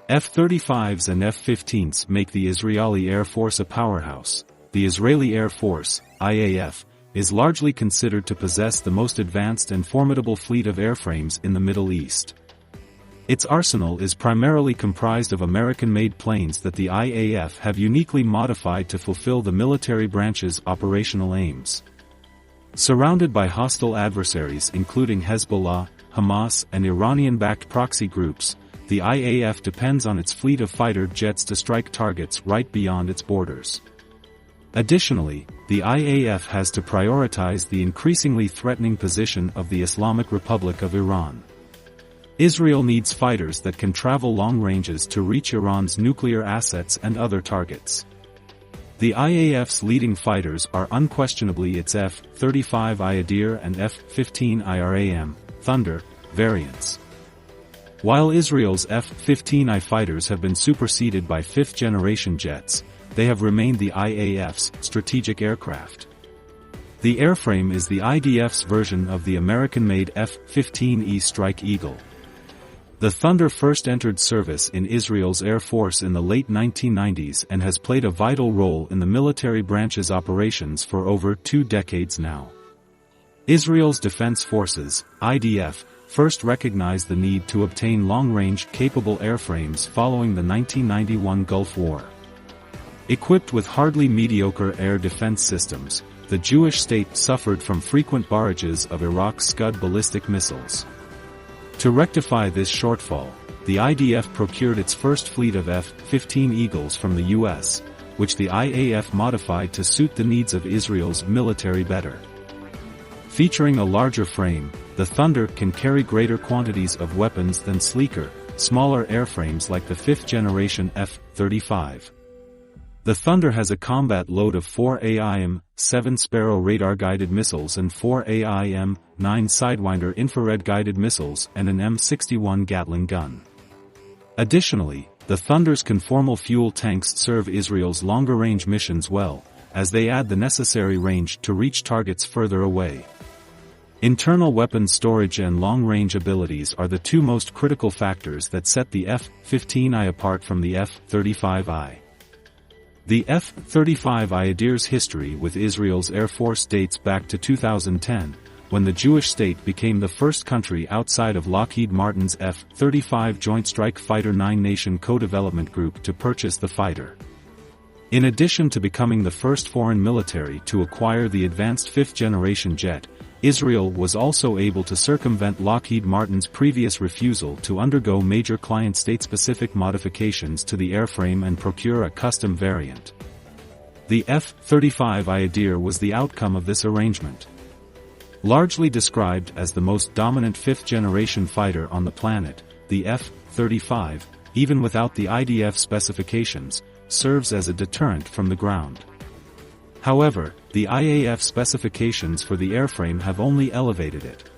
F-35s and F-15s make the Israeli Air Force a powerhouse. The Israeli Air Force, IAF, is largely considered to possess the most advanced and formidable fleet of airframes in the Middle East. Its arsenal is primarily comprised of American-made planes that the IAF have uniquely modified to fulfill the military branch's operational aims. Surrounded by hostile adversaries including Hezbollah, Hamas and Iranian-backed proxy groups, the IAF depends on its fleet of fighter jets to strike targets right beyond its borders. Additionally, the IAF has to prioritize the increasingly threatening position of the Islamic Republic of Iran. Israel needs fighters that can travel long ranges to reach Iran's nuclear assets and other targets. The IAF's leading fighters are unquestionably its F-35I Adir and F-15 IRAM, Thunder, variants. While Israel's F-15I fighters have been superseded by fifth-generation jets, they have remained the IAF's strategic aircraft. The airframe is the IDF's version of the American-made F-15E Strike Eagle. The Thunder first entered service in Israel's Air Force in the late 1990s and has played a vital role in the military branch's operations for over 2 decades now. Israel's Defense Forces, IDF, first recognized the need to obtain long-range capable airframes following the 1991 Gulf War. Equipped with hardly mediocre air defense systems, the Jewish state suffered from frequent barrages of Iraq's Scud ballistic missiles. To rectify this shortfall, the IDF procured its first fleet of F-15 Eagles from the U.S., which the IAF modified to suit the needs of Israel's military better. Featuring a larger frame, the Thunder can carry greater quantities of weapons than sleeker, smaller airframes like the fifth-generation F-35. The Thunder has a combat load of 4 AIM, 7 Sparrow radar-guided missiles and 4 AIM, 9 Sidewinder infrared-guided missiles and an M61 Gatling gun. Additionally, the Thunder's conformal fuel tanks serve Israel's longer-range missions well, as they add the necessary range to reach targets further away. Internal weapon storage and long-range abilities are the two most critical factors that set the F-15I apart from the F-35I. The F-35I Adir's history with Israel's Air Force dates back to 2010, when the Jewish state became the first country outside of Lockheed Martin's F-35 Joint Strike Fighter 9-nation co-development group to purchase the fighter. In addition to becoming the first foreign military to acquire the advanced fifth-generation jet, Israel was also able to circumvent Lockheed Martin's previous refusal to undergo major client state-specific modifications to the airframe and procure a custom variant. The F-35I Adir was the outcome of this arrangement. Largely described as the most dominant fifth-generation fighter on the planet, the F-35, even without the IDF specifications, serves as a deterrent from the ground. However, the IAF specifications for the airframe have only elevated it.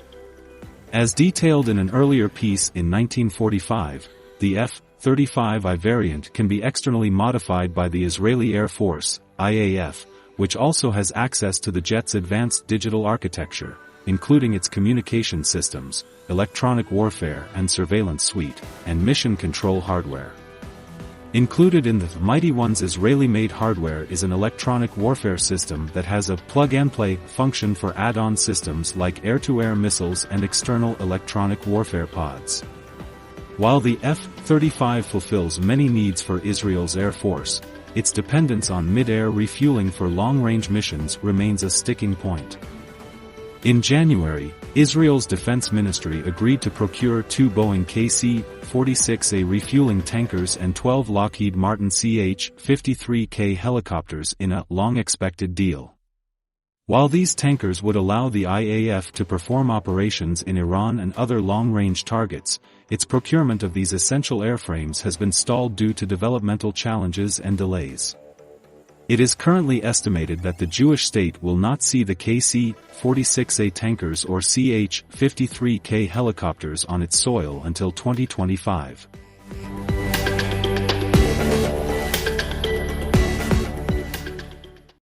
As detailed in an earlier piece in 1945, the F-35I variant can be externally modified by the Israeli Air Force, IAF, which also has access to the jet's advanced digital architecture, including its communication systems, electronic warfare and surveillance suite, and mission control hardware. Included in the Mighty One's Israeli-made hardware is an electronic warfare system that has a plug-and-play function for add-on systems like air-to-air missiles and external electronic warfare pods. While the F-35 fulfills many needs for Israel's Air Force, its dependence on mid-air refueling for long-range missions remains a sticking point. In January, Israel's Defense Ministry agreed to procure 2 Boeing KC-46A refueling tankers and 12 Lockheed Martin CH-53K helicopters in a long-expected deal. While these tankers would allow the IAF to perform operations in Iran and other long-range targets, its procurement of these essential airframes has been stalled due to developmental challenges and delays. It is currently estimated that the Jewish state will not see the KC-46A tankers or CH-53K helicopters on its soil until 2025.